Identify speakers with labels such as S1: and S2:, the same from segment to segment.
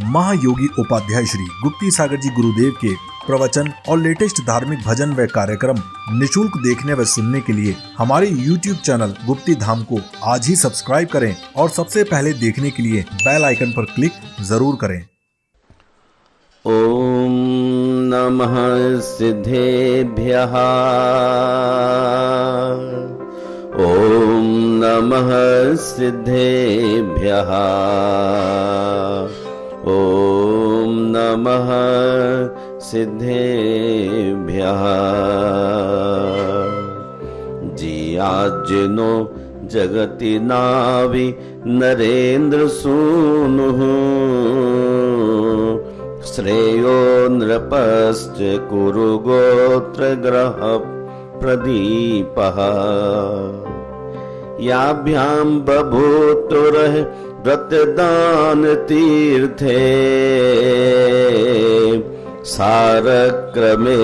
S1: महायोगी उपाध्याय श्री गुप्ती सागर जी गुरुदेव के प्रवचन और लेटेस्ट धार्मिक भजन व कार्यक्रम निशुल्क देखने व सुनने के लिए हमारे YouTube चैनल गुप्ती धाम को आज ही सब्सक्राइब करें और सबसे पहले देखने के लिए बेल आइकन पर क्लिक जरूर करें।
S2: ओम नमः सिद्धेभ्यः। ओम नमः सिद्धेभ्यः। ओम नमः सिद्धेभ्यः। जियाजिनो जगति नावि नरेंद्र सूनुः। श्रेयो नृपश्च कुरु गोत्र ग्रह प्रदीपः। याभ्यां बभूतुरः व्रतदान तीर्थे। सारक्रमे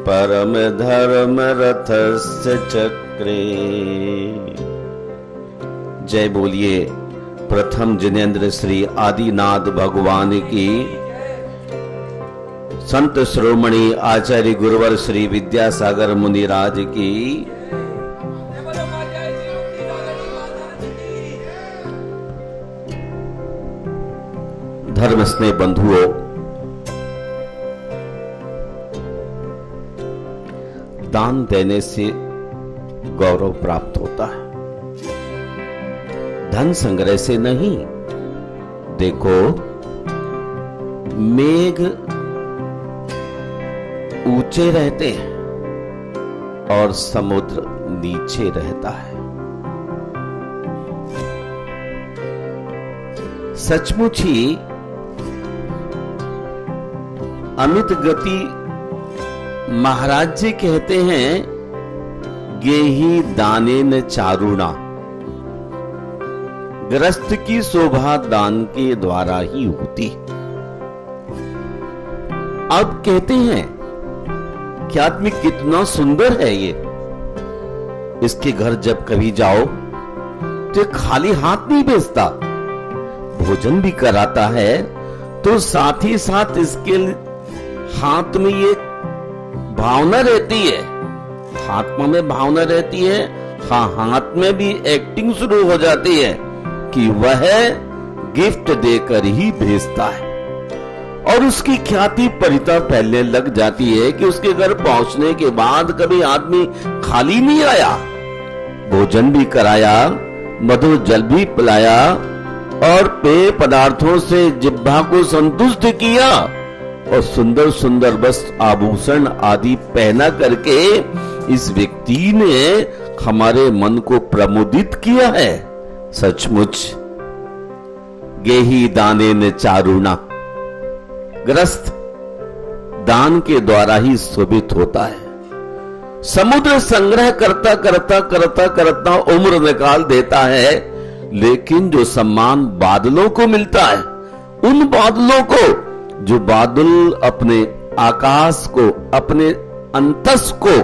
S2: परम धर्म रथस्य चक्रे। जय बोलिए प्रथम जिनेन्द्र श्री आदिनाथ भगवान की। संत श्रोमणी आचार्य गुरुवर श्री विद्यासागर मुनिराज की। धर्म स्नेह बंधुओं, दान देने से गौरव प्राप्त होता है, धन संग्रह से नहीं। देखो, मेघ ऊंचे रहते हैं और समुद्र नीचे रहता है। सचमुच ही अमित गति महाराज जी कहते हैं, गेही दाने न चारुणा। ग्रस्त की शोभा दान के द्वारा ही होती। अब कहते हैं कि आदमी कितना सुंदर है ये। इसके घर जब कभी जाओ तो खाली हाथ नहीं भेजता, भोजन भी कराता है। तो साथ ही साथ इसके हाथ में ये भावना रहती है, आत्मा में भावना रहती है। हाँ, हाथ में भी एक्टिंग शुरू हो जाती है कि वह गिफ्ट देकर ही भेजता है। और उसकी ख्याति परिता फैलने लग जाती है कि उसके घर पहुंचने के बाद कभी आदमी खाली नहीं आया, भोजन भी कराया, मधुर जल भी पिलाया और पेय पदार्थों से जिह्वा को संतुष्ट किया और सुंदर सुंदर वस्त्र आभूषण आदि पहना करके इस व्यक्ति ने हमारे मन को प्रमुदित किया है। सचमुच गेही दाने न चारुणा। ग्रस्त दान के द्वारा ही शोभित होता है। समुद्र संग्रह करता करता करता करता उम्र निकाल देता है, लेकिन जो सम्मान बादलों को मिलता है, उन बादलों को, जो बादल अपने आकाश को, अपने अंतस को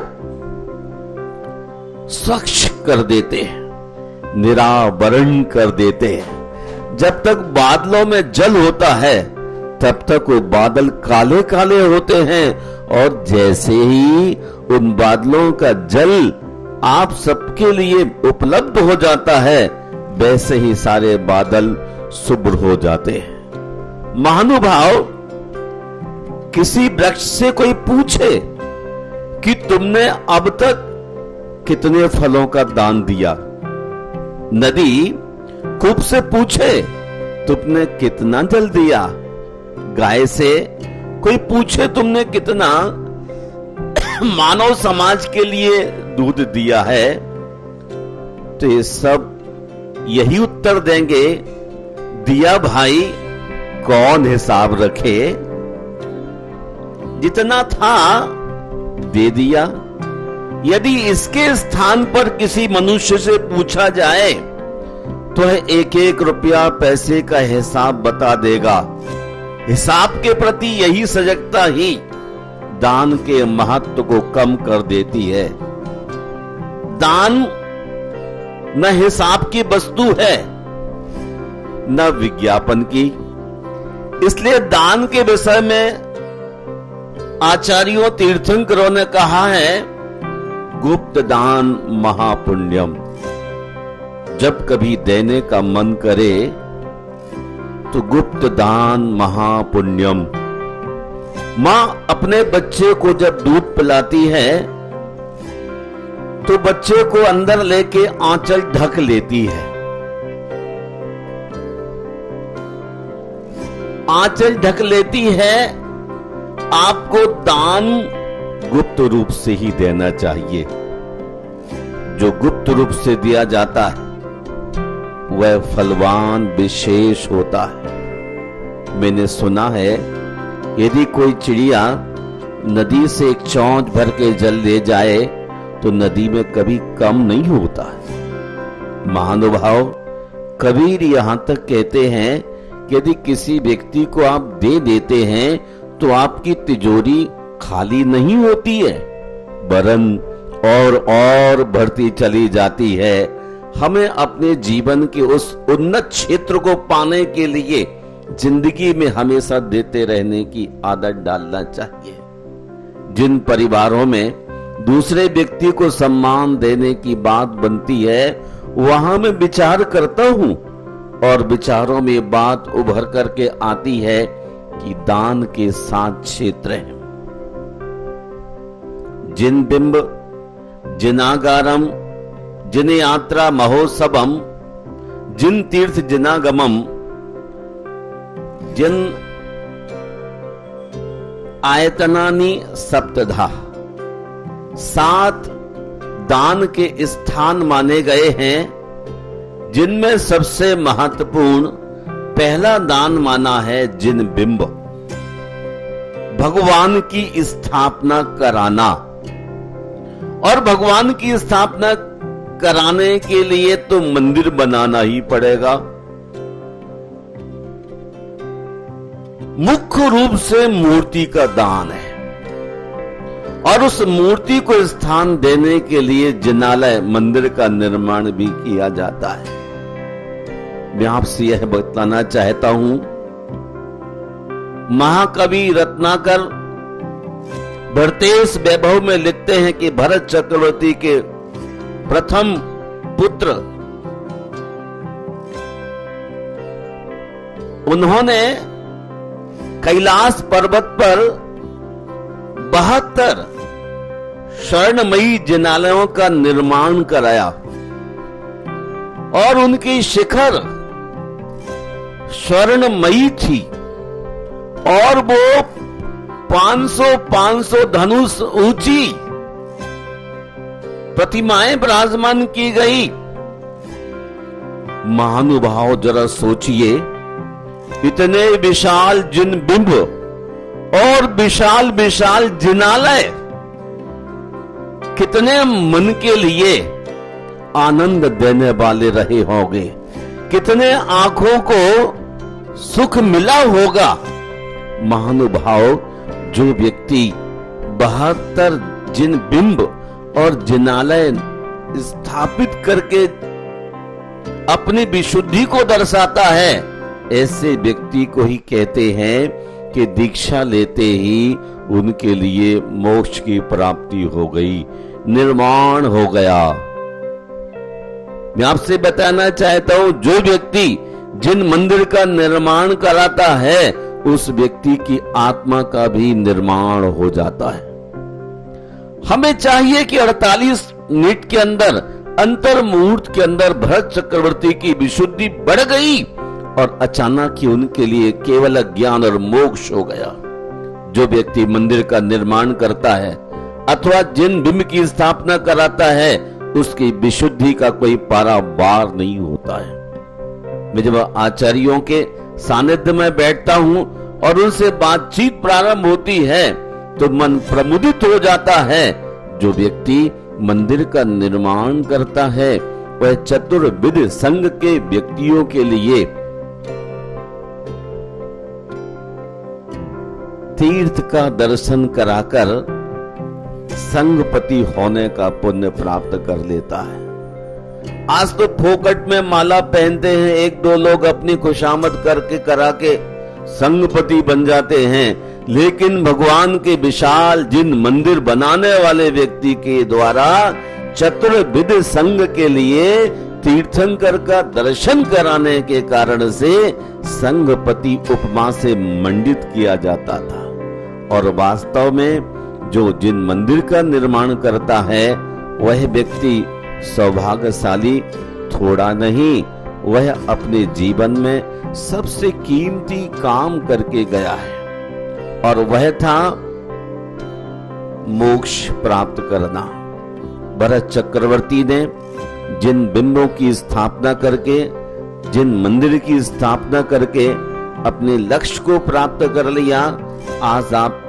S2: स्वच्छ कर देते हैं, निरावरण कर देते हैं। जब तक बादलों में जल होता है तब तक वो बादल काले काले होते हैं, और जैसे ही उन बादलों का जल आप सबके लिए उपलब्ध हो जाता है, वैसे ही सारे बादल शुभ्र हो जाते हैं। महानुभाव, किसी वृक्ष से कोई पूछे कि तुमने अब तक कितने फलों का दान दिया, नदी कूप से पूछे तुमने कितना जल दिया, गाय से कोई पूछे तुमने कितना मानव समाज के लिए दूध दिया है, तो ये सब यही उत्तर देंगे, दिया भाई, कौन हिसाब रखे, जितना था दे दिया। यदि इसके स्थान पर किसी मनुष्य से पूछा जाए तो एक एक रुपया पैसे का हिसाब बता देगा। हिसाब के प्रति यही सजगता ही दान के महत्व को कम कर देती है। दान न हिसाब की वस्तु है, न विज्ञापन की, इसलिए दान के विषय में आचार्यों तीर्थंकरों ने कहा है, गुप्त दान महापुण्यम। जब कभी देने का मन करे तो गुप्त दान महापुण्यम। मां अपने बच्चे को जब दूध पिलाती है तो बच्चे को अंदर लेके आंचल ढक लेती है। आंचल ढक लेती है। आपको दान गुप्त रूप से ही देना चाहिए। जो गुप्त रूप से दिया जाता है वह फलवान विशेष होता है। मैंने सुना है, यदि कोई चिड़िया नदी से एक चौंच भर के जल ले जाए तो नदी में कभी कम नहीं होता है। महानुभाव कबीर यहां तक कहते हैं कि यदि किसी व्यक्ति को आप दे देते हैं तो आपकी तिजोरी खाली नहीं होती है, वरन और बढ़ती चली जाती है। हमें अपने जीवन के उस उन्नत क्षेत्र को पाने के लिए जिंदगी में हमेशा देते रहने की आदत डालना चाहिए। जिन परिवारों में दूसरे व्यक्ति को सम्मान देने की बात बनती है, वहां मैं विचार करता हूं और विचारों में बात उभर करके आती है कि दान के 7 क्षेत्र हैं। जिन बिंब जिनागारम जिन यात्रा महोत्सवम जिन तीर्थ जिनागमम जिन आयतनानि सप्तधा। 7 दान के स्थान माने गए हैं, जिनमें सबसे महत्वपूर्ण पहला दान माना है जिन बिंब। भगवान की स्थापना कराना, और भगवान की स्थापना कराने के लिए तो मंदिर बनाना ही पड़ेगा। मुख्य रूप से मूर्ति का दान है, और उस मूर्ति को स्थान देने के लिए जिनालय मंदिर का निर्माण भी किया जाता है। मैं आपसे यह बताना चाहता हूं, महाकवि रत्नाकर भरतेश वैभव में लिखते हैं कि भरत चक्रवर्ती के प्रथम पुत्र, उन्होंने कैलाश पर्वत पर 72 स्वर्णमयी जिनालयों का निर्माण कराया, और उनकी शिखर स्वर्णमयी थी, और वो 500 धनुष ऊंची प्रतिमाएं विराजमान की गई। महानुभाव जरा सोचिए, इतने विशाल जिन बिंब और विशाल विशाल जिनालय कितने मन के लिए आनंद देने वाले रहे होंगे, कितने आंखों को सुख मिला होगा। महानुभाव, जो व्यक्ति 72 जिन बिंब और जिनालय स्थापित करके अपनी विशुद्धि को दर्शाता है, ऐसे व्यक्ति को ही कहते हैं कि दीक्षा लेते ही उनके लिए मोक्ष की प्राप्ति हो गई, निर्माण हो गया। मैं आपसे बताना चाहता हूं, जो व्यक्ति जिन मंदिर का निर्माण कराता है, उस व्यक्ति की आत्मा का भी निर्माण हो जाता है। हमें चाहिए कि 48 मिनट के अंदर, अंतर मुहूर्त के अंदर भरत चक्रवर्ती की विशुद्धि बढ़ गई और अचानक ही उनके लिए केवल ज्ञान और मोक्ष हो गया। जो व्यक्ति मंदिर का निर्माण करता है अथवा जिन बिंब की स्थापना कराता है, उसकी विशुद्धि का कोई पारावार नहीं होता है। मैं जब आचार्यों के सानिध्य में बैठता हूं और उनसे बातचीत प्रारंभ होती है तो मन प्रमुदित हो जाता है। जो व्यक्ति मंदिर का निर्माण करता है वह चतुर्विध संघ के व्यक्तियों के लिए तीर्थ का दर्शन कराकर संघपति होने का पुण्य प्राप्त कर लेता है। आज तो फोकट में माला पहनते हैं, 1-2 लोग अपनी खुशामद करके करा के संगपति बन जाते हैं। लेकिन भगवान के विशाल जिन मंदिर बनाने वाले व्यक्ति के द्वारा चतुर्विध संग के लिए तीर्थंकर का दर्शन कराने के कारण से संगपति उपमा से मंडित किया जाता था। और वास्तव में जो जिन मंदिर का निर्माण करता है वह व्यक्ति सौभाग्यशाली थोड़ा नहीं, वह अपने जीवन में सबसे कीमती काम करके गया है, और वह था मोक्ष प्राप्त करना। भरत चक्रवर्ती ने जिन बिंबों की स्थापना करके, जिन मंदिर की स्थापना करके अपने लक्ष्य को प्राप्त कर लिया, आज आप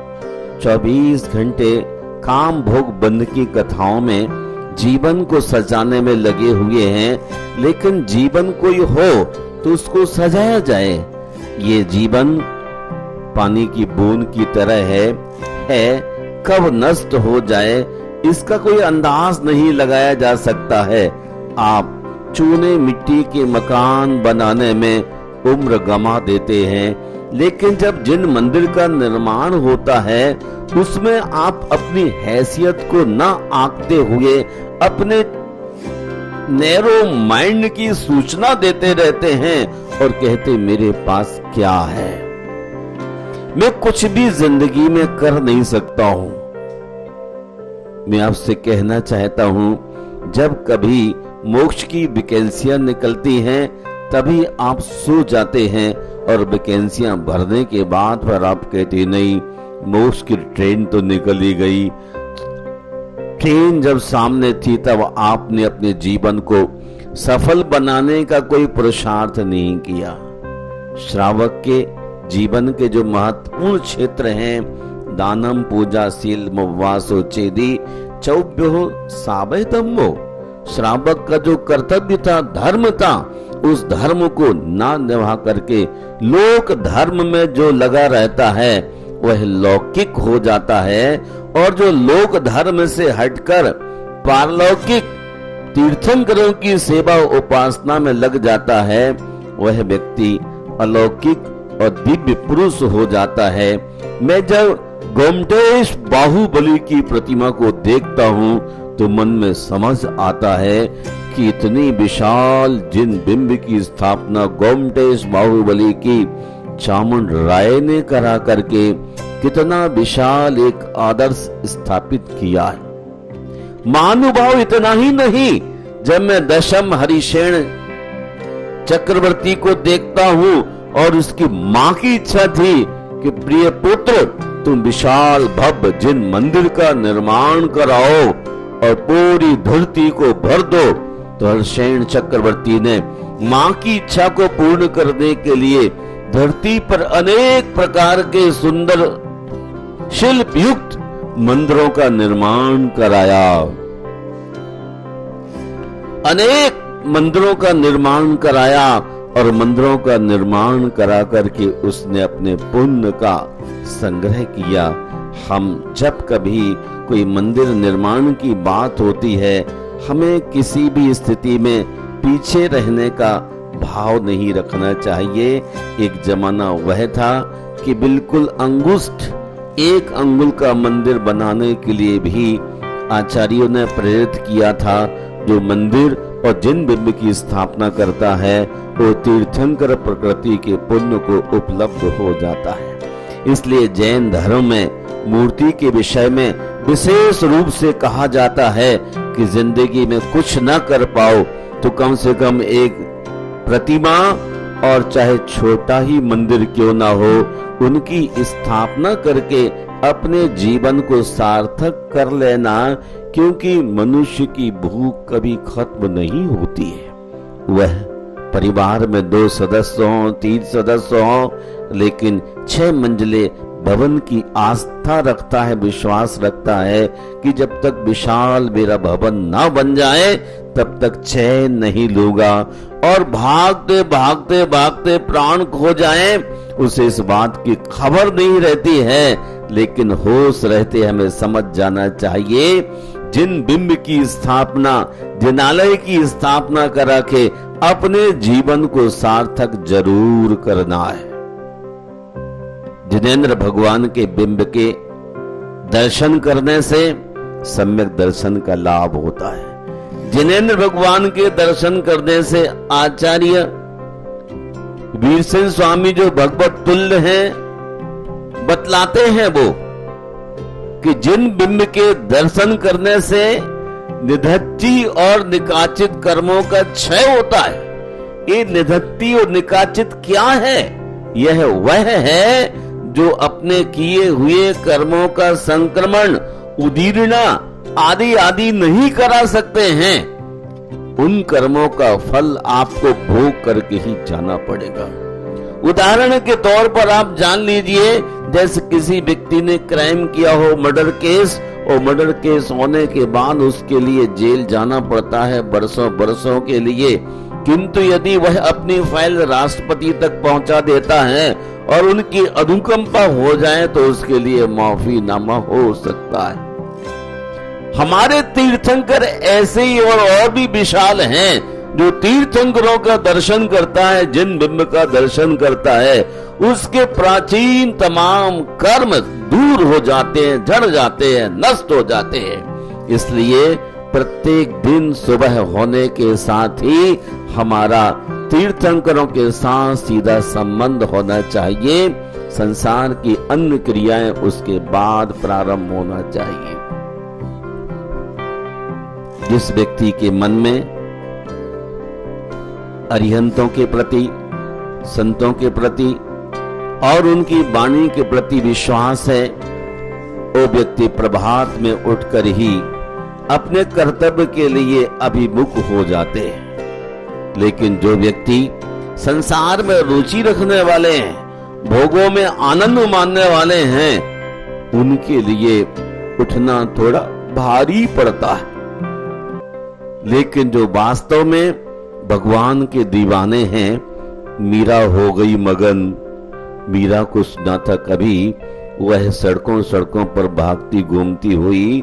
S2: 24 घंटे काम भोग बंद की कथाओं में जीवन को सजाने में लगे हुए हैं। लेकिन जीवन कोई हो तो उसको सजाया जाए। ये जीवन पानी की बूंद की तरह है कब नष्ट हो जाए इसका कोई अंदाज नहीं लगाया जा सकता है। आप चूने मिट्टी के मकान बनाने में उम्र गंवा देते हैं, लेकिन जब जिन मंदिर का निर्माण होता है उसमें आप अपनी हैसियत को न आंकते हुए अपने नैरो माइंड की सूचना देते रहते हैं और कहते मेरे पास क्या है, मैं कुछ भी जिंदगी में कर नहीं सकता हूं। मैं आपसे कहना चाहता हूं, जब कभी मोक्ष की वैकेंसियां निकलती हैं तभी आप सो जाते हैं और वैकेंसियां भरने के बाद पर आप कहते नहीं मोक्ष की ट्रेन तो निकल ही गई। ट्रेन जब सामने थी तब आपने अपने जीवन को सफल बनाने का कोई पुरुषार्थ नहीं किया। श्रावक के जीवन के जो महत्वपूर्ण क्षेत्र हैं, दानम पूजा शील मुपवासो चेदी चौभ्यो सावैतम्बो, श्रावक का जो कर्तव्य था, धर्म था, उस धर्म को ना निभा करके लोक धर्म में जो लगा रहता है वह लौकिक हो जाता है, और जो लोक धर्म से हटकर पारलौकिक तीर्थंकरों की सेवा उपासना में लग जाता है वह व्यक्ति अलौकिक और दिव्य पुरुष हो जाता है। मैं जब गोमटेश बाहुबली की प्रतिमा को देखता हूँ तो मन में समझ आता है कि इतनी विशाल जिन बिंब की स्थापना गोमटेश बाहुबली की चामुंड राय ने करा करके कितना विशाल एक आदर्श स्थापित किया है। महानुभाव इतना ही नहीं, जब मैं दशम हरिशेन चक्रवर्ती को देखता हूँ और उसकी माँ की इच्छा थी कि प्रिय पुत्र तुम विशाल भव्य जिन मंदिर का निर्माण कराओ और पूरी धरती को भर दो, तो हरिशेन चक्रवर्ती ने माँ की इच्छा को पूर्ण करने के लिए धरती पर अनेक प्रकार के सुंदर शिल्प युक्त मंदिरों का निर्माण कराया। अनेक मंदिरों का निर्माण कराया और मंदिरों का निर्माण करा करके उसने अपने पुण्य का संग्रह किया। हम जब कभी कोई मंदिर निर्माण की बात होती है, हमें किसी भी स्थिति में पीछे रहने का भाव नहीं रखना चाहिए। एक जमाना वह था कि बिल्कुल अंगुष्ठ एक अंगुल का मंदिर बनाने के लिए भी आचार्यों ने प्रेरित किया था। जो मंदिर और जिन बिंब की स्थापना करता है वो तीर्थंकर प्रकृति के पुण्य को उपलब्ध हो जाता है। इसलिए जैन धर्म में मूर्ति के विषय में विशेष रूप से कहा जाता है कि जिंदगी में कुछ न कर पाओ तो कम से कम एक प्रतिमा और चाहे छोटा ही मंदिर क्यों ना हो, उनकी स्थापना करके अपने जीवन को सार्थक कर लेना, क्योंकि मनुष्य की भूख कभी खत्म नहीं होती है। वह परिवार में 2 सदस्य हों, 3 सदस्य हों, लेकिन 6 मंजिले भवन की आस्था रखता है, विश्वास रखता है कि जब तक विशाल मेरा भवन ना बन जाए तब तक चैन नहीं लूंगा, और भागते भागते भागते प्राण खो जाए उसे इस बात की खबर नहीं रहती है, लेकिन होश रहते हमें समझ जाना चाहिए जिन बिंब की स्थापना, जिनालय की स्थापना करा के अपने जीवन को सार्थक जरूर करना है। जिनेंद्र भगवान के बिंब के दर्शन करने से सम्यक दर्शन का लाभ होता है। जिनेंद्र भगवान के दर्शन करने से आचार्य वीरसेन स्वामी जो भगवत तुल्य हैं बतलाते हैं वो कि जिन बिंब के दर्शन करने से निधत्ती और निकाचित कर्मों का क्षय होता है। ये निधत्ती और निकाचित क्या है? यह वह है जो अपने किए हुए कर्मों का संक्रमण, उदीर्णा आदि आदि नहीं करा सकते हैं। उन कर्मों का फल आपको भोग करके ही जाना पड़ेगा। उदाहरण के तौर पर आप जान लीजिए, जैसे किसी व्यक्ति ने क्राइम किया हो, मर्डर केस, और मर्डर केस होने के बाद उसके लिए जेल जाना पड़ता है बरसों बरसों के लिए। किंतु यदि वह अपनी फाइल राष्ट्रपति तक पहुंचा देता है और उनकी अनुकंपा हो जाए तो उसके लिए माफीनामा हो सकता है। हमारे तीर्थंकर ऐसे ही और भी विशाल हैं। जो तीर्थंकरों का दर्शन करता है, जिन बिंब का दर्शन करता है, उसके प्राचीन तमाम कर्म दूर हो जाते हैं, झड़ जाते हैं, नष्ट हो जाते हैं। इसलिए प्रत्येक दिन सुबह होने के साथ ही हमारा तीर्थंकरों के साथ सीधा संबंध होना चाहिए। संसार की अन्य क्रियाएं उसके बाद प्रारंभ होना चाहिए। जिस व्यक्ति के मन में अरिहंतों के प्रति, संतों के प्रति और उनकी वाणी के प्रति विश्वास है, वो व्यक्ति प्रभात में उठकर ही अपने कर्तव्य के लिए अभिमुख हो जाते हैं। लेकिन जो व्यक्ति संसार में रुचि रखने वाले हैं, भोगों में आनंद मानने वाले हैं, उनके लिए उठना थोड़ा भारी पड़ता है। लेकिन जो वास्तव में भगवान के दीवाने हैं, मीरा हो गई मगन, मीरा को सुना था कभी, वह सड़कों सड़कों पर भागती घूमती हुई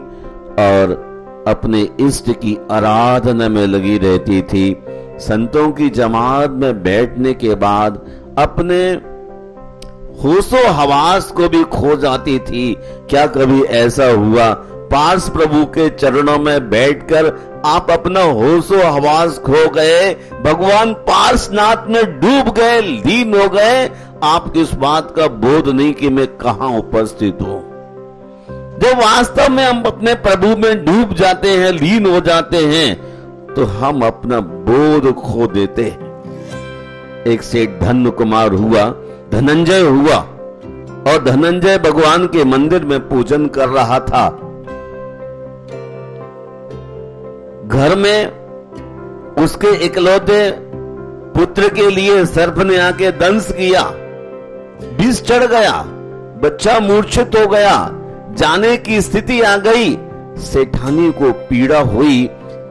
S2: और अपने इष्ट की आराधना में लगी रहती थी। संतों की जमात में बैठने के बाद अपने होशो हवास को भी खो जाती थी। क्या कभी ऐसा हुआ पार्श प्रभु के चरणों में बैठकर आप अपना होशो हवास खो गए, भगवान पार्शनाथ में डूब गए, लीन हो गए, आपको इस बात का बोध नहीं कि मैं कहां उपस्थित हूं। जब वास्तव में हम अपने प्रभु में डूब जाते हैं, लीन हो जाते हैं, तो हम अपना बोध खो देते हैं। एक सेठ धन्य कुमार हुआ, धनंजय हुआ, और धनंजय भगवान के मंदिर में पूजन कर रहा था। घर में उसके इकलौते पुत्र के लिए सर्प ने आके दंश किया, विष चढ़ गया, बच्चा मूर्छित हो गया, जाने की स्थिति आ गई। सेठानी को पीड़ा हुई,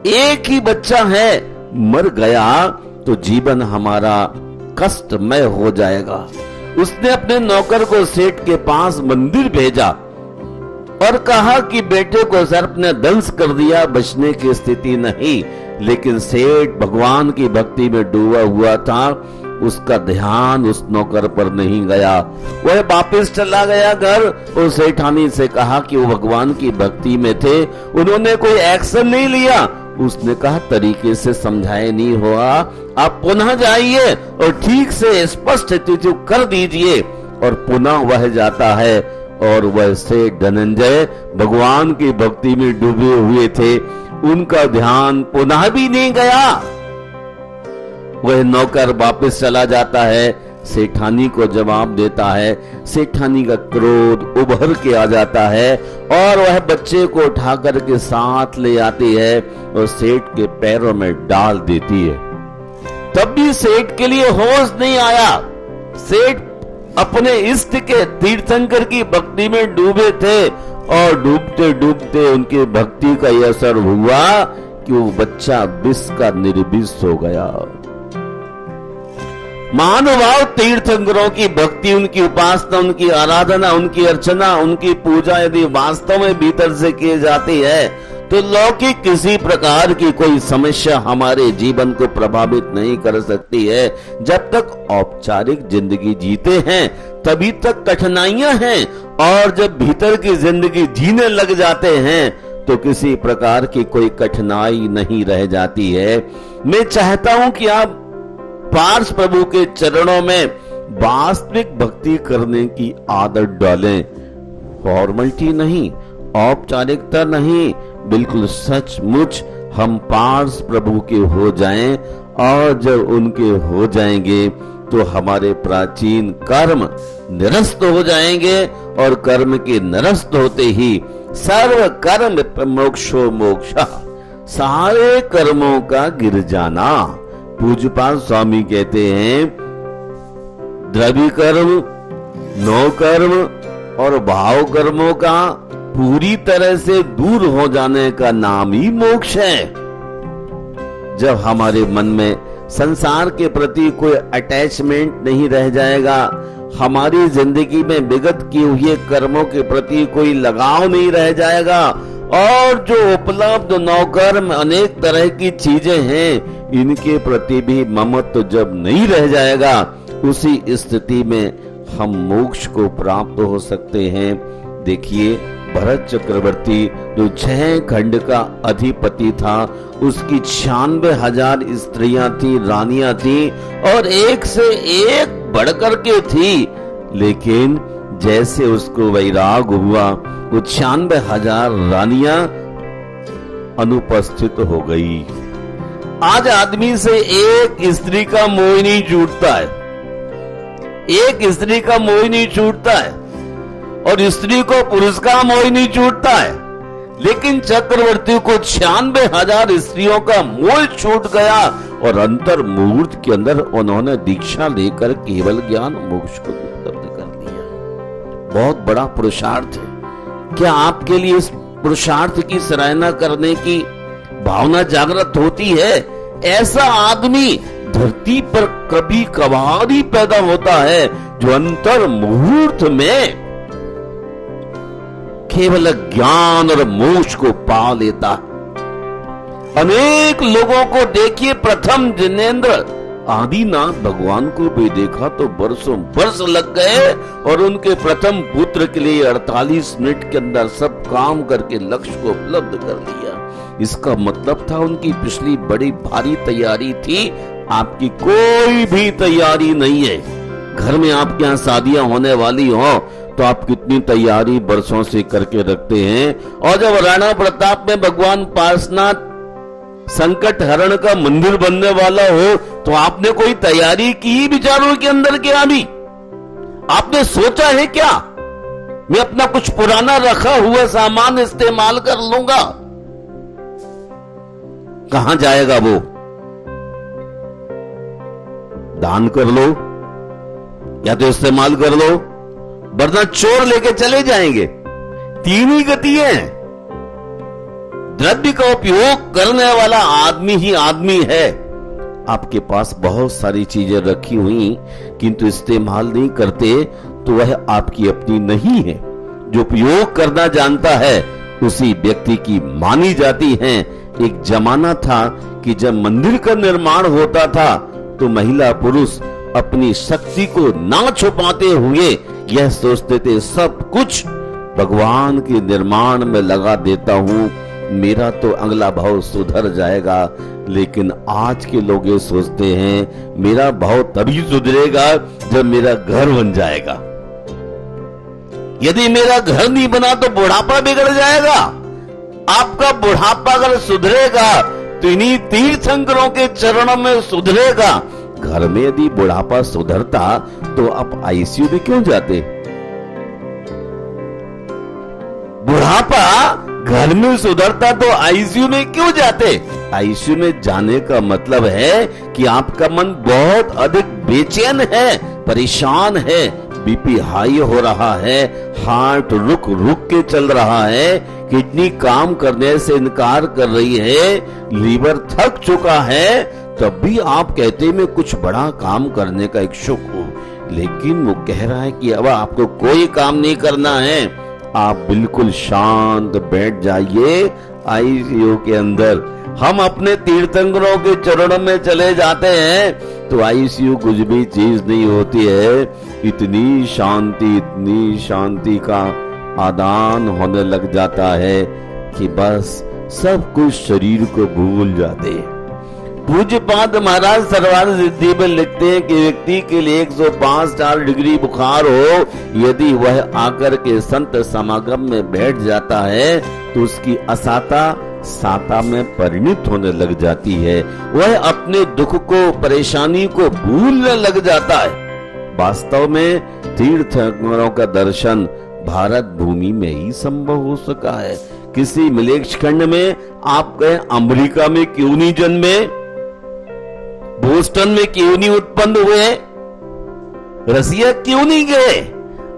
S2: एक ही बच्चा है, मर गया तो जीवन हमारा कष्टमय हो जाएगा। उसने अपने नौकर को सेठ के पास मंदिर भेजा और कहा कि बेटे को सर्प ने दंश कर दिया, बचने की स्थिति नहीं। लेकिन सेठ भगवान की भक्ति में डूबा हुआ था, उसका ध्यान उस नौकर पर नहीं गया। वह वापस चला गया घर और सेठानी से कहा कि वो भगवान की भक्ति में थे, उन्होंने कोई एक्शन नहीं लिया। उसने कहा तरीके से समझाए नहीं हुआ, आप पुनः जाइए और ठीक से स्पष्ट कर दीजिए। और पुनः वह जाता है और वह सेठ धनंजय भगवान की भक्ति में डूबे हुए थे, उनका ध्यान पुनः भी नहीं गया। वह नौकर वापस चला जाता है, सेठानी को जवाब देता है। सेठानी का क्रोध उभर के आ जाता है और वह बच्चे को उठा करके साथ ले आती है और सेठ के पैरों में डाल देती है। तब भी सेठ के लिए होश नहीं आया। सेठ अपने इष्ट के तीर्थंकर की भक्ति में डूबे थे और डूबते डूबते उनकी भक्ति का यह असर हुआ कि वो बच्चा विष का निर्विष हो गया। महानुभाव तीर्थंकरों की भक्ति, उनकी उपासना, उनकी आराधना, उनकी अर्चना, उनकी पूजा यदि वास्तव में भीतर से की जाती है तो लौकिक किसी प्रकार की कोई समस्या हमारे जीवन को प्रभावित नहीं कर सकती है। जब तक औपचारिक जिंदगी जीते हैं तभी तक कठिनाइयां हैं, और जब भीतर की जिंदगी जीने लग जाते हैं तो किसी प्रकार की कोई कठिनाई नहीं रह जाती है। मैं चाहता हूं कि आप पार्श प्रभु के चरणों में वास्तविक भक्ति करने की आदत डालें। फॉर्मेलिटी नहीं, औपचारिकता नहीं, बिल्कुल सचमुच हम पार्श प्रभु के हो जाएं, और जब उनके हो जाएंगे तो हमारे प्राचीन कर्म निरस्त हो जाएंगे, और कर्म के निरस्त होते ही सर्व कर्म मोक्षो मोक्षा, सारे कर्मों का गिर जाना। पूज्यपाद स्वामी कहते हैं द्रव्य कर्म, नौ कर्म और भाव कर्मों का पूरी तरह से दूर हो जाने का नाम ही मोक्ष है। जब हमारे मन में संसार के प्रति कोई अटैचमेंट नहीं रह जाएगा, हमारी जिंदगी में विगत किए हुए कर्मों के प्रति कोई लगाव नहीं रह जाएगा, और जो उपलब्ध नौकर्म अनेक तरह की चीजें हैं इनके प्रति भी ममत्व जब नहीं रह जाएगा, उसी स्थिति में हम मोक्ष को प्राप्त हो सकते हैं। देखिए भरत चक्रवर्ती जो 6 खंड का अधिपति था, उसकी 96,000 स्त्रियां थी, रानियां थी, और एक से एक बढ़कर के थी, लेकिन जैसे उसको वैराग हुआ वो 96,000 रानियां अनुपस्थित हो गई। आज आदमी से एक स्त्री का मोह नहीं छूटता है, एक स्त्री का मोह नहीं छूटता है, और स्त्री को पुरुष का मोह नहीं छूटता है, लेकिन चक्रवर्ती को 96,000 स्त्रियों का मोह छूट गया, और अंतर मुहूर्त के अंदर उन्होंने दीक्षा लेकर केवल ज्ञान मोक्ष को उपलब्ध कर लिया। बहुत बड़ा पुरुषार्थ है। क्या आपके लिए इस पुरुषार्थ की सराहना करने की भावना जागृत होती है? ऐसा आदमी धरती पर कभी कभार ही पैदा होता है जो अंतर मुहूर्त में केवल ज्ञान और मोक्ष को पा लेता। अनेक लोगों को देखिए, प्रथम जिनेंद्र आदिनाथ भगवान को भी देखा तो बरसों वर्ष लग गए, और उनके प्रथम पुत्र के लिए 48 मिनट के अंदर सब काम करके लक्ष्य को उपलब्ध कर लिया। इसका मतलब था उनकी पिछली बड़ी भारी तैयारी थी। आपकी कोई भी तैयारी नहीं है। घर में आपके यहाँ शादियां होने वाली हो तो आप कितनी तैयारी बरसों से करके रखते हैं, और जब राणा प्रताप में भगवान पार्श्वनाथ संकट हरण का मंदिर बनने वाला हो तो आपने कोई तैयारी की विचारों के अंदर? क्या अभी आपने सोचा है क्या मैं अपना कुछ पुराना रखा हुआ सामान इस्तेमाल कर लूंगा? कहां जाएगा वो? दान कर लो या तो इस्तेमाल कर लो, वरना चोर लेके चले जाएंगे। तीन ही गति है। द्रव्य का उपयोग करने वाला आदमी ही आदमी है। आपके पास बहुत सारी चीजें रखी हुई किंतु इस्तेमाल नहीं करते तो वह आपकी अपनी नहीं है। जो उपयोग करना जानता है उसी व्यक्ति की मानी जाती है। एक जमाना था कि जब मंदिर का निर्माण होता था तो महिला पुरुष अपनी शक्ति को ना छुपाते हुए यह सोचते थे सब कुछ भगवान के निर्माण में लगा देता हूं, मेरा तो अगला भाव सुधर जाएगा। लेकिन आज के लोग ये सोचते हैं मेरा भाव तभी सुधरेगा जब मेरा घर बन जाएगा। यदि मेरा घर नहीं बना तो बुढ़ापा बिगड़ जाएगा। आपका बुढ़ापा अगर सुधरेगा तो इन्हीं तीर्थंकरों के चरणों में सुधरेगा। घर में यदि बुढ़ापा सुधरता तो आप आईसीयू में क्यों जाते? बुढ़ापा घर में सुधरता तो आईसीयू में क्यों जाते? आईसीयू में जाने का मतलब है कि आपका मन बहुत अधिक बेचैन है, परेशान है, बीपी हाई हो रहा है, हार्ट रुक रुक के चल रहा है, किडनी काम करने से इनकार कर रही है, लीवर थक चुका है, तब भी आप कहते मैं कुछ बड़ा काम करने का इच्छुक हूं। लेकिन वो कह रहा है कि अब आपको कोई काम नहीं करना है, आप बिल्कुल शांत बैठ जाइए आईसीयू के अंदर। हम अपने तीर्थंकरों के चरणों में चले जाते हैं तो आईसीयू कुछ भी चीज नहीं होती है। इतनी शांति का आदान होने लग जाता है कि बस सब कुछ शरीर को भूल जाते हैं। पूज्यपाद महाराज सर्वार्थ सिद्धि में लिखते हैं कि व्यक्ति के लिए 105 डिग्री बुखार हो, यदि वह आकर के संत समागम में बैठ जाता है तो उसकी असाता साता में परिणित होने लग जाती है। वह अपने दुख को, परेशानी को भूलने लग जाता है। वास्तव में तीर्थंकरों का दर्शन भारत भूमि में ही संभव हो सका है। किसी मलेच्छ खंड में आप गए, अमेरिका में क्यों नहीं जन्मे, बोस्टन में क्यों नहीं उत्पन्न हुए, रसिया क्यों नहीं गए?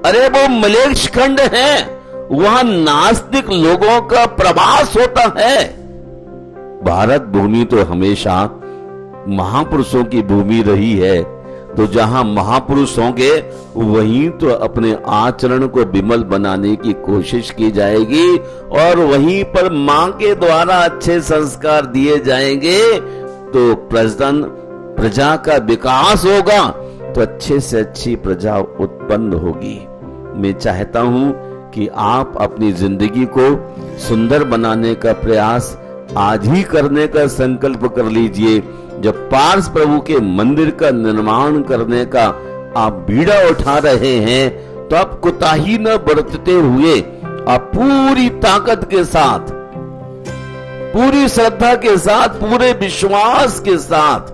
S2: अरे वो मलेच्छ खंड है, वहां नास्तिक लोगों का प्रवास होता है। भारत भूमि तो हमेशा महापुरुषों की भूमि रही है, तो जहां महापुरुष होंगे वहीं तो अपने आचरण को विमल बनाने की कोशिश की जाएगी और वहीं पर मां के द्वारा अच्छे संस्कार दिए जाएंगे तो प्रजा का विकास होगा, तो अच्छे से अच्छी प्रजा उत्पन्न होगी। मैं चाहता हूं कि आप अपनी जिंदगी को सुंदर बनाने का प्रयास आज ही करने का संकल्प कर लीजिए। जब पार्स प्रभु के मंदिर का निर्माण करने का आप बीड़ा उठा रहे हैं तो आप कोताही न बरतते हुए आप पूरी ताकत के साथ, पूरी श्रद्धा के साथ, पूरे विश्वास के साथ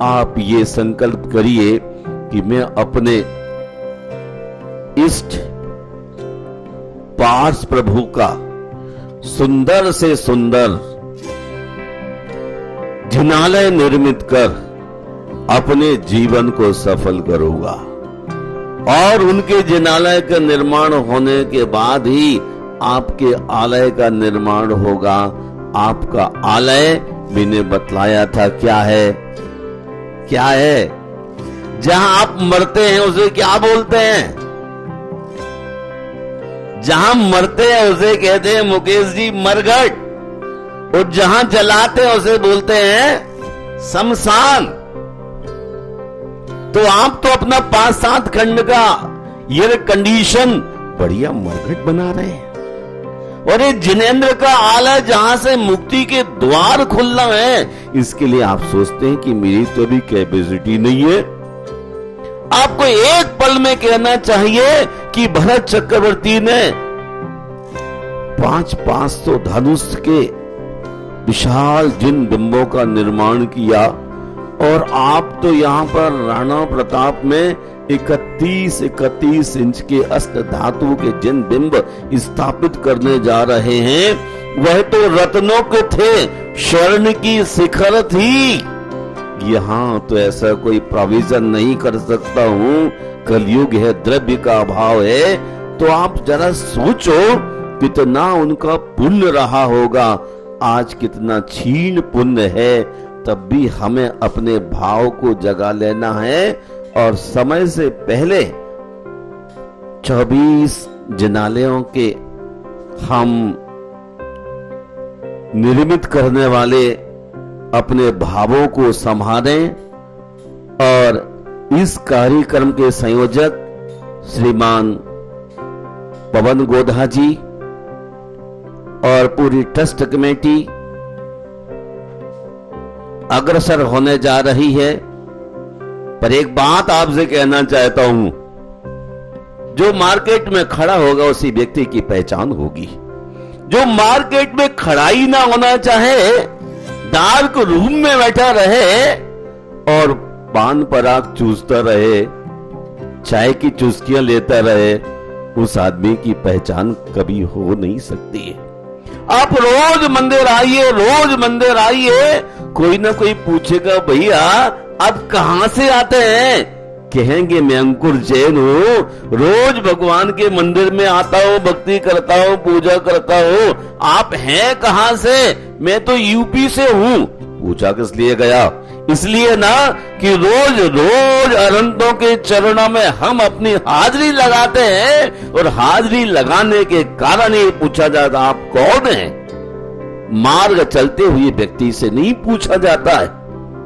S2: आप ये संकल्प करिए कि मैं अपने इष्ट पार्स प्रभु का सुंदर से सुंदर जिनालय निर्मित कर अपने जीवन को सफल करूंगा और उनके जिनालय का निर्माण होने के बाद ही आपके आलय का निर्माण होगा। आपका आलय मैंने बतलाया था क्या है, क्या है? जहां आप मरते हैं उसे क्या बोलते हैं? जहां मरते हैं उसे कहते हैं मुकेश जी मरघट, और जहां जलाते हैं उसे बोलते हैं शमशान। तो आप तो अपना 5-7 खंड का एयर कंडीशन बढ़िया मरघट बना रहे हैं, और ये जिनेंद्र का आलय जहां से मुक्ति के द्वार खुलना है, इसके लिए आप सोचते हैं कि मेरी तो भी कैपेसिटी नहीं है। आपको एक पल में कहना चाहिए कि भरत चक्रवर्ती ने 500 धनुष के विशाल जिन बिंबों का निर्माण किया, और आप तो यहां पर राणा प्रताप में 31 इंच के अष्ट धातु के जिन बिंब स्थापित करने जा रहे हैं वह तो रत्नों के थे, स्वर्ण की शिखर थी। यहां तो ऐसा कोई प्रोविजन नहीं कर सकता हूं, कलयुग है, द्रव्य का अभाव है। तो आप जरा सोचो कितना उनका पुण्य रहा होगा, आज कितना क्षीण पुण्य है। तब भी हमें अपने भाव को जगा लेना है और समय से पहले 24 जिनालयों के हम निर्मित करने वाले अपने भावों को संभालें। और इस कार्यक्रम के संयोजक श्रीमान पवन गोधा जी और पूरी ट्रस्ट कमेटी अग्रसर होने जा रही है। पर एक बात आपसे कहना चाहता हूं, जो मार्केट में खड़ा होगा उसी व्यक्ति की पहचान होगी। जो मार्केट में खड़ा ही ना होना चाहे, डार्क रूम में बैठा रहे और पान पराग चूसता रहे, चाय की चुस्कियां लेता रहे, उस आदमी की पहचान कभी हो नहीं सकती है। आप रोज मंदिर आइए, रोज मंदिर आइए, कोई ना कोई पूछेगा भैया आप कहां से आते हैं? कहेंगे मैं अंकुर जैन हूं, रोज भगवान के मंदिर में आता हूं, भक्ति करता हूं, पूजा करता हूं। आप हैं कहां से? मैं तो यूपी से हूं। पूछा किस लिए गया? इसलिए ना कि रोज रोज अनंतों के चरणों में हम अपनी हाजिरी लगाते हैं, और हाजिरी लगाने के कारण ही पूछा जाता आप कौन है? मार्ग चलते हुए व्यक्ति से नहीं पूछा जाता है।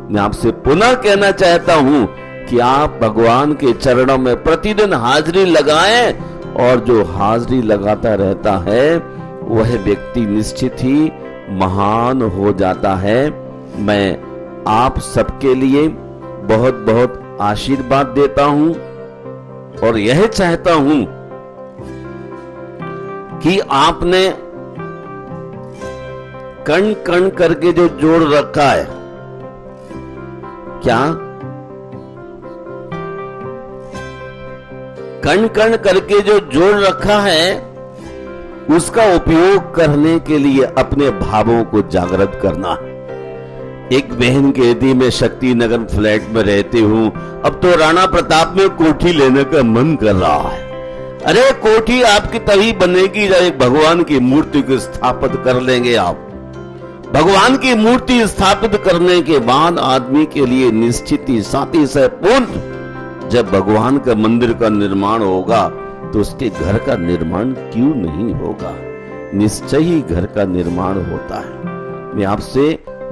S2: मैं आपसे पुनः कहना चाहता हूं कि आप भगवान के चरणों में प्रतिदिन हाजिरी लगाएं, और जो हाजिरी लगाता रहता है वह व्यक्ति निश्चित ही महान हो जाता है। मैं आप सबके लिए बहुत बहुत आशीर्वाद देता हूं और यह चाहता हूं कि आपने कण कण करके जो जोड़ रखा है, क्या कण कण करके जो जोड़ रखा है उसका उपयोग करने के लिए अपने भावों को जागृत करना है। एक बहन कहती, मैं शक्ति नगर फ्लैट में रहती हूं, अब तो राणा प्रताप में कोठी लेने का मन कर रहा है। अरे कोठी आपकी तभी बनेगी जब एक भगवान की मूर्ति को स्थापित कर लेंगे आप। भगवान की मूर्ति स्थापित करने के बाद आदमी के लिए निश्चित ही साथी से पूर्ण जब भगवान का मंदिर का निर्माण होगा तो उसके घर का निर्माण क्यों नहीं होगा, निश्चय ही घर का निर्माण होता है। मैं आपसे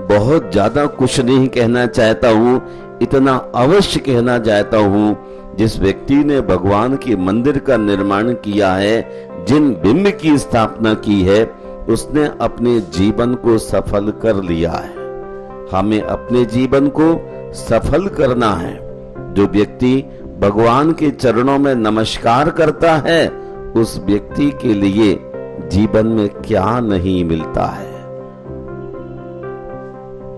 S2: बहुत ज्यादा कुछ नहीं कहना चाहता हूं, इतना अवश्य कहना चाहता हूं, जिस व्यक्ति ने भगवान के मंदिर का निर्माण किया है, जिन बिंब की स्थापना की है, उसने अपने जीवन को सफल कर लिया है। हमें अपने जीवन को सफल करना है। जो व्यक्ति भगवान के चरणों में नमस्कार करता है, उस व्यक्ति के लिए जीवन में क्या नहीं मिलता है।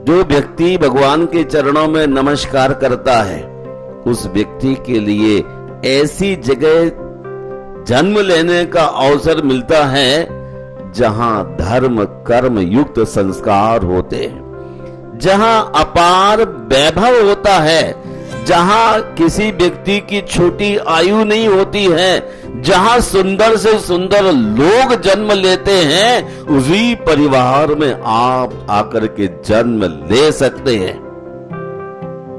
S2: जो व्यक्ति भगवान के चरणों में नमस्कार करता है, उस व्यक्ति के लिए ऐसी जगह जन्म लेने का अवसर मिलता है जहां धर्म कर्म युक्त संस्कार होते हैं, जहां अपार वैभव होता है, जहां किसी व्यक्ति की छोटी आयु नहीं होती है, जहां सुंदर से सुंदर लोग जन्म लेते हैं, उसी परिवार में आप आकर के जन्म ले सकते हैं।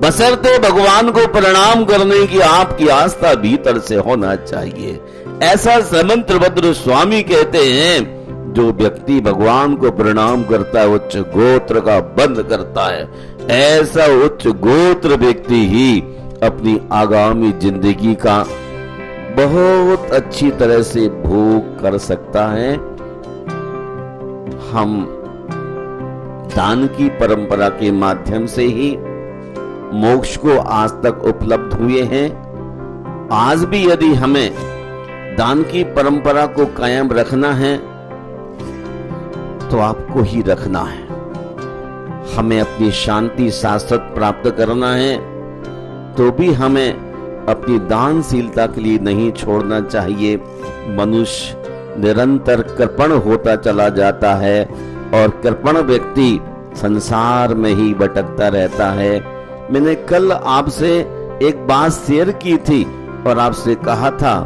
S2: बशर्ते भगवान को प्रणाम करने की आपकी आस्था भीतर से होना चाहिए। ऐसा समंत्रभद्र स्वामी कहते हैं, जो व्यक्ति भगवान को प्रणाम करता है उच्च गोत्र का बंद करता है। ऐसा उच्च गोत्र व्यक्ति ही अपनी आगामी जिंदगी का बहुत अच्छी तरह से भोग कर सकता है। हम दान की परंपरा के माध्यम से ही मोक्ष को आज तक उपलब्ध हुए हैं। आज भी यदि हमें दान की परंपरा को कायम रखना है तो आपको ही रखना है। हमें अपनी शांति शाश्वत प्राप्त करना है तो भी हमें अपनी दानशीलता के लिए नहीं छोड़ना चाहिए। मनुष्य निरंतर कृपण होता चला जाता है और कृपण व्यक्ति संसार में ही भटकता रहता है। मैंने कल आपसे एक बात शेयर की थी और आपसे कहा था,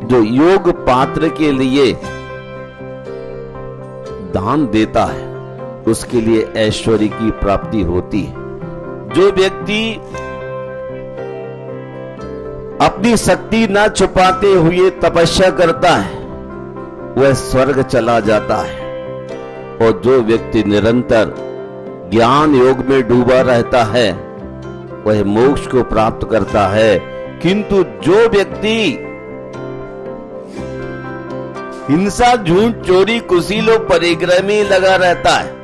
S2: जो योग पात्र के लिए दान देता है उसके लिए ऐश्वर्य की प्राप्ति होती है। जो व्यक्ति अपनी शक्ति न छुपाते हुए तपस्या करता है वह स्वर्ग चला जाता है, और जो व्यक्ति निरंतर ज्ञान योग में डूबा रहता है वह मोक्ष को प्राप्त करता है। किंतु जो व्यक्ति हिंसा झूठ चोरी कुशील और परिग्रह में लगा रहता है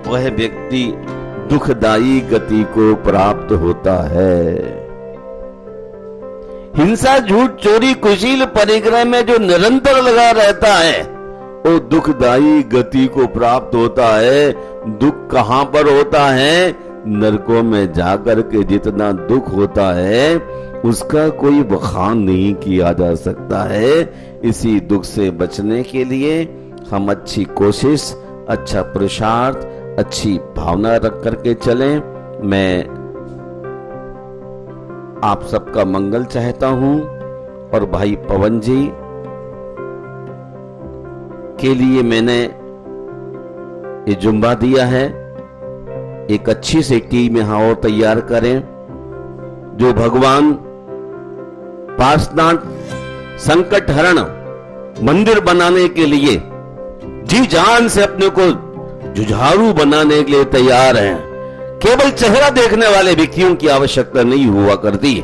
S2: वह व्यक्ति दुखदायी गति को प्राप्त होता है। हिंसा झूठ चोरी कुशील परिग्रह में जो निरंतर लगा रहता है वो दुखदायी गति को प्राप्त होता है। दुख कहां पर होता है? नरकों में जाकर के जितना दुख होता है उसका कोई बखान नहीं किया जा सकता है। इसी दुख से बचने के लिए हम अच्छी कोशिश, अच्छा पुरुषार्थ, अच्छी भावना रख करके चलें। मैं आप सबका मंगल चाहता हूं और भाई पवन जी के लिए मैंने ये जुम्बा दिया है। एक अच्छी सी टीम यहां और तैयार करें जो भगवान पार्श्वनाथ संकट हरण मंदिर बनाने के लिए जी जान से अपने को जुझारू बनाने के लिए तैयार हैं। केवल चेहरा देखने वाले व्यक्तियों की आवश्यकता नहीं हुआ करती।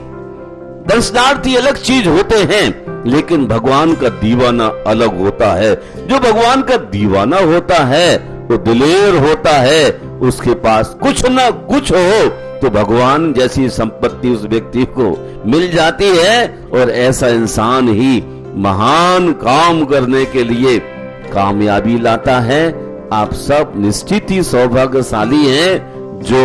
S2: दर्शनार्थी अलग चीज होते हैं, लेकिन भगवान का दीवाना अलग होता है। जो भगवान का दीवाना होता है वो दिलेर होता है। उसके पास कुछ ना कुछ हो तो भगवान जैसी संपत्ति उस व्यक्ति को मिल जाती है, और ऐसा इंसान ही महान काम करने के लिए कामयाबी लाता है। आप सब निश्चित ही सौभाग्यशाली हैं जो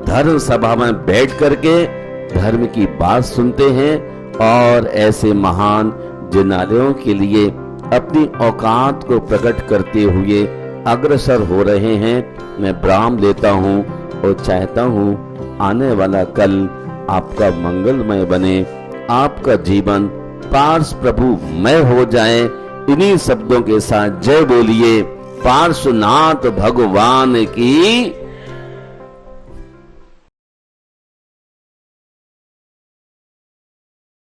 S2: धर्म सभा में बैठ करके धर्म की बात सुनते हैं और ऐसे महान जिनालयों के लिए अपनी औकात को प्रकट करते हुए अग्रसर हो रहे हैं। मैं ब्राह्म लेता हूँ और चाहता हूँ आने वाला कल आपका मंगलमय बने, आपका जीवन पार्श प्रभुमय हो जाए। इन्हीं शब्दों के साथ जय बोलिए पार्श्वनाथ भगवान की